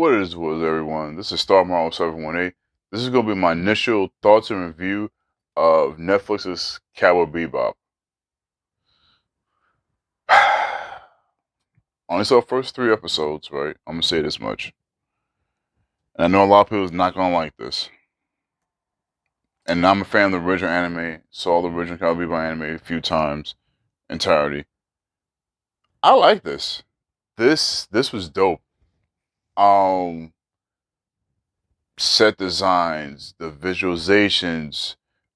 What is was everyone? This is Star Marvel 718. This is gonna be my initial thoughts and review of Netflix's Cowboy Bebop. Only saw the first 3 episodes, right? I'm gonna say this much. And I know a lot of people is not gonna like this. And I'm a fan of the original anime, saw the original Cowboy Bebop anime a few times, entirety. I like this. This was dope. Um Set designs, the visualizations,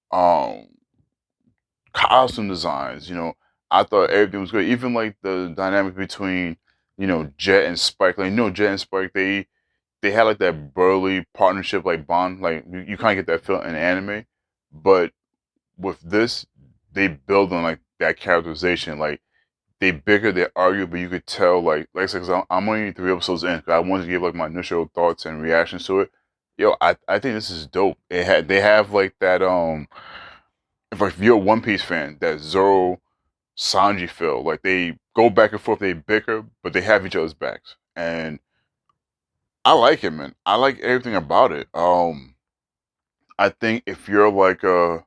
um costume designs. I thought everything was great. Even like the dynamic between, Jet and Spike. Like, Jet and Spike, they had like that burly partnership, like bond. Like you kind of get that feel in anime, but with this, they build on like that characterization. Like they bicker, they argue, but you could tell, like I said, 'cause I'm only 3 episodes in. 'Cause I wanted to give like my initial thoughts and reactions to it. Yo, I think this is dope. They have like that if you're a One Piece fan, that Zoro Sanji feel. Like they go back and forth, they bicker, but they have each other's backs. And I like it, man. I like everything about it. I think if you're like a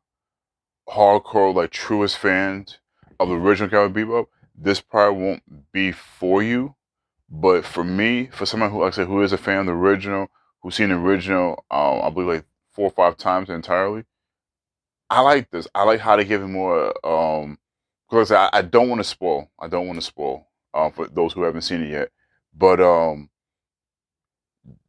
hardcore, like truest fans of the original Cowboy Bebop, this probably won't be for you. But for me, for someone who, like I said, who is a fan of the original, who's seen the original, I believe like 4 or 5 times entirely, I like this. I like how they give it more. Because I don't want to spoil. I don't want to spoil for those who haven't seen it yet. But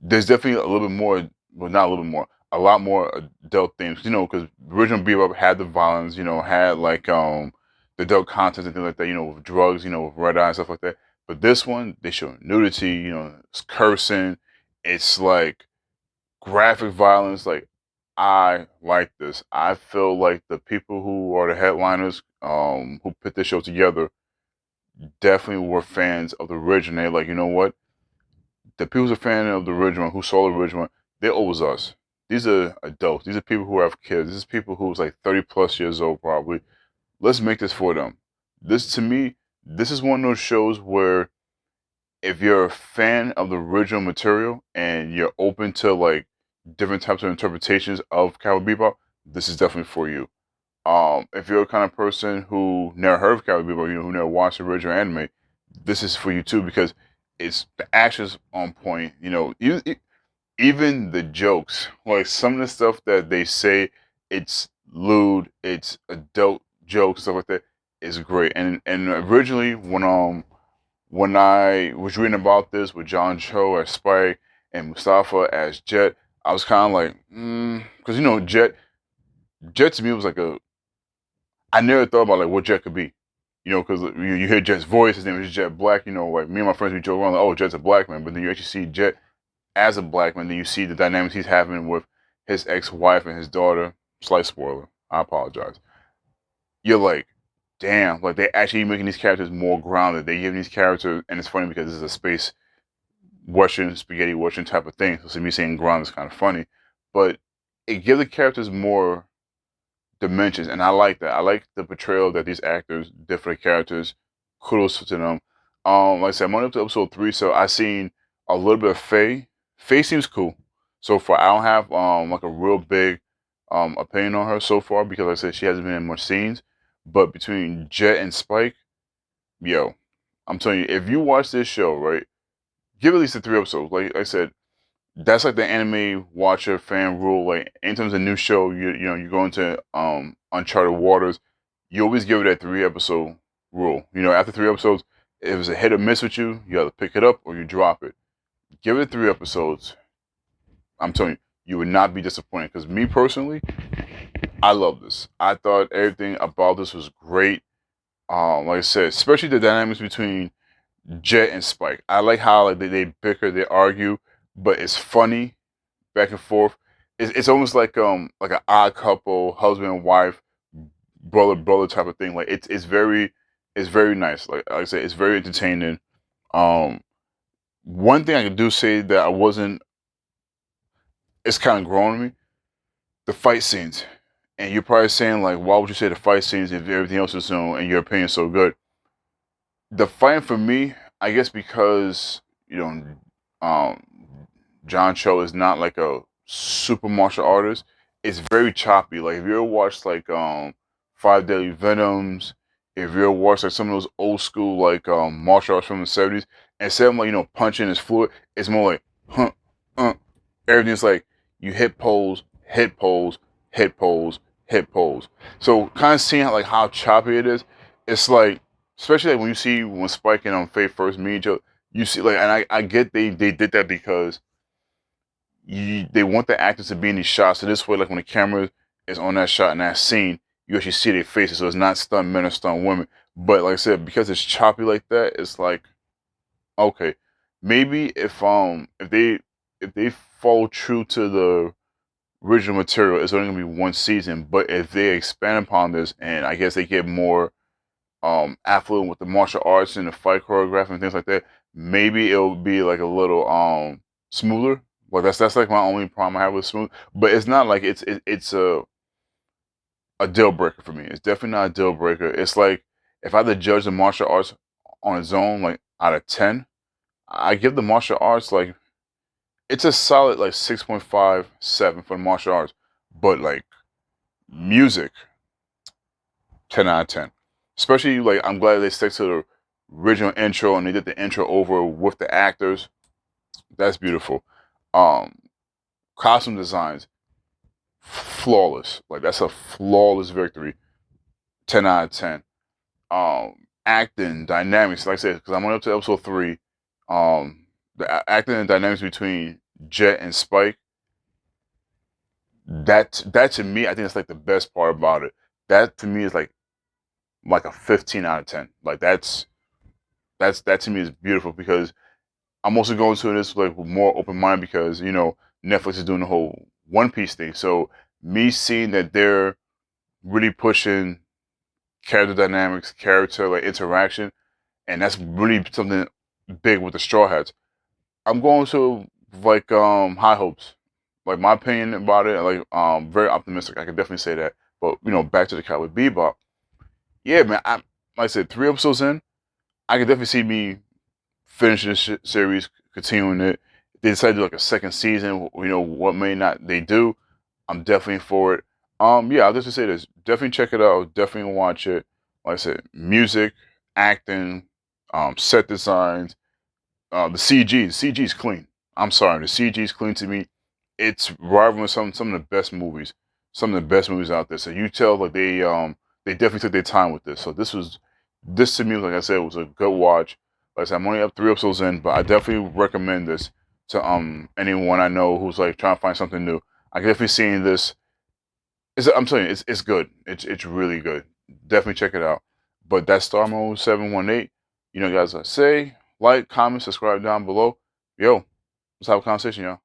there's definitely a little bit more. Well, not a little bit more. A lot more adult themes. Because original Bebop had the violence. Had like the adult content and things like that. With drugs. With red eye and stuff like that. But this one, they show nudity. It's cursing. It's like graphic violence. Like, I like this. I feel like the people who are the headliners, who put this show together, definitely were fans of the original. They're like, you know what? The people who's a fan of the original, who saw the original, they owes us. These are adults. These are people who have kids. This is people who's like 30 plus years old, probably. Let's make this for them. This, to me, this is one of those shows where if you're a fan of the original material and you're open to like different types of interpretations of Cowboy Bebop, this is definitely for you. If you're a kind of person who never heard of Cowboy Bebop, who never watched the original anime, this is for you too because it's the action's on point. Even the jokes, like some of the stuff that they say, it's lewd, it's adult jokes, stuff like that, is great. And originally when I was reading about this with John Cho as Spike and Mustafa as Jet, I was kind of like, because Jet to me was like I never thought about like what Jet could be, because you hear Jet's voice, his name is Jet Black, like me and my friends we joke around like, oh, Jet's a black man, but then you actually see Jet as a black man, then you see the dynamics he's having with his ex-wife and his daughter. Slight spoiler, I apologize. You're like, damn, like they actually making these characters more grounded. They give these characters, and it's funny because this is a space Western spaghetti Western type of thing. So me saying ground is kind of funny, but it gives the characters more dimensions, and I like that. I like the portrayal that these actors did for the characters. Kudos to them. Like I said, I'm on up to episode 3, so I seen a little bit of Faye. Faye seems cool so far. I don't have like a real big opinion on her so far because like I said she hasn't been in much scenes. But between Jet and Spike, yo, I'm telling you, if you watch this show, right, give at least the 3 episodes. Like I said, that's like the anime watcher fan rule. Like anytime there's a new show, you go into uncharted waters, you always give it that 3 episode rule. After 3 episodes, if it's a hit or miss with you, you either pick it up or you drop it. Give it 3 episodes. I'm telling you, you would not be disappointed. Because me personally, I love this. I thought everything about this was great. Like I said, especially the dynamics between Jet and Spike. I like how like they bicker, they argue, but it's funny back and forth. It's almost like an odd couple, husband and wife, brother type of thing. Like it's very nice. Like I said, it's very entertaining. Um, One thing I could do say that I wasn't, it's kind of growing on me. The fight scenes, and you're probably saying like, why would you say the fight scenes if everything else is in your opinion so good? The fighting for me, I guess because um John Cho is not like a super martial artist. It's very choppy. Like if you ever watched like Five Deadly Venoms, if you ever watched like some of those old school like martial arts from the 70s, instead of like punching his fluid, it's more like huh, uh. Everything's like you hit poles, hit poles, hit poles, hit poles. So kind of seeing how choppy it is, it's like especially like when you see when Spike and Faye first meet each other, you see like, and I get they did that because they want the actors to be in these shots. So this way, like when the camera is on that shot and that scene, you actually see their faces. So it's not stunt men or stunt women. But like I said, because it's choppy like that, it's like okay, maybe if they follow true to the original material, it's only gonna be one season. But if they expand upon this, and I guess they get more affluent with the martial arts and the fight choreography and things like that, maybe it'll be like a little smoother. Like that's like my only problem I have with smooth. But it's not like it's a deal breaker for me. It's definitely not a deal breaker. It's like if I had to judge the martial arts on its own, like out of 10, I give the martial arts like it's a solid like 6.57 for the martial arts. But like music, 10 out of 10. Especially like I'm glad they stick to the original intro and they did the intro over with the actors. That's beautiful. Um, Costume designs, flawless. Like that's a flawless victory. 10 out of 10. Acting, dynamics, like I said, because I'm only up to episode 3. The acting and dynamics between Jet and Spike, that to me, I think that's like the best part about it. That to me is like a 15 out of 10. Like that to me is beautiful because I'm also going to this like with more open mind because Netflix is doing the whole One Piece thing. So me seeing that they're really pushing character dynamics, character like interaction, and that's really something big with the Straw Hats. I'm going to like high hopes. Like my opinion about it, like very optimistic. I can definitely say that. But back to the Cowboy Bebop. Yeah, man. Like I said, 3 episodes in, I can definitely see me finishing this series, continuing it. If they decide to do like a second season, what may not they do, I'm definitely for it. Yeah, I'll just say this. Definitely check it out. Definitely watch it. Like I said, music, acting, set designs, the CG is clean. I'm sorry, the CG is clean to me. It's rivaling some of the best movies, some of the best movies out there. So you tell like they definitely took their time with this. So this to me, like I said, was a good watch. Like I said, I'm only up 3 episodes in, but I definitely recommend this to anyone I know who's like trying to find something new. I can definitely see this. I'm telling you, it's good. It's really good. Definitely check it out. But that's Star Mode 718. Guys, I say like, comment, subscribe down below. Yo, let's have a conversation, y'all.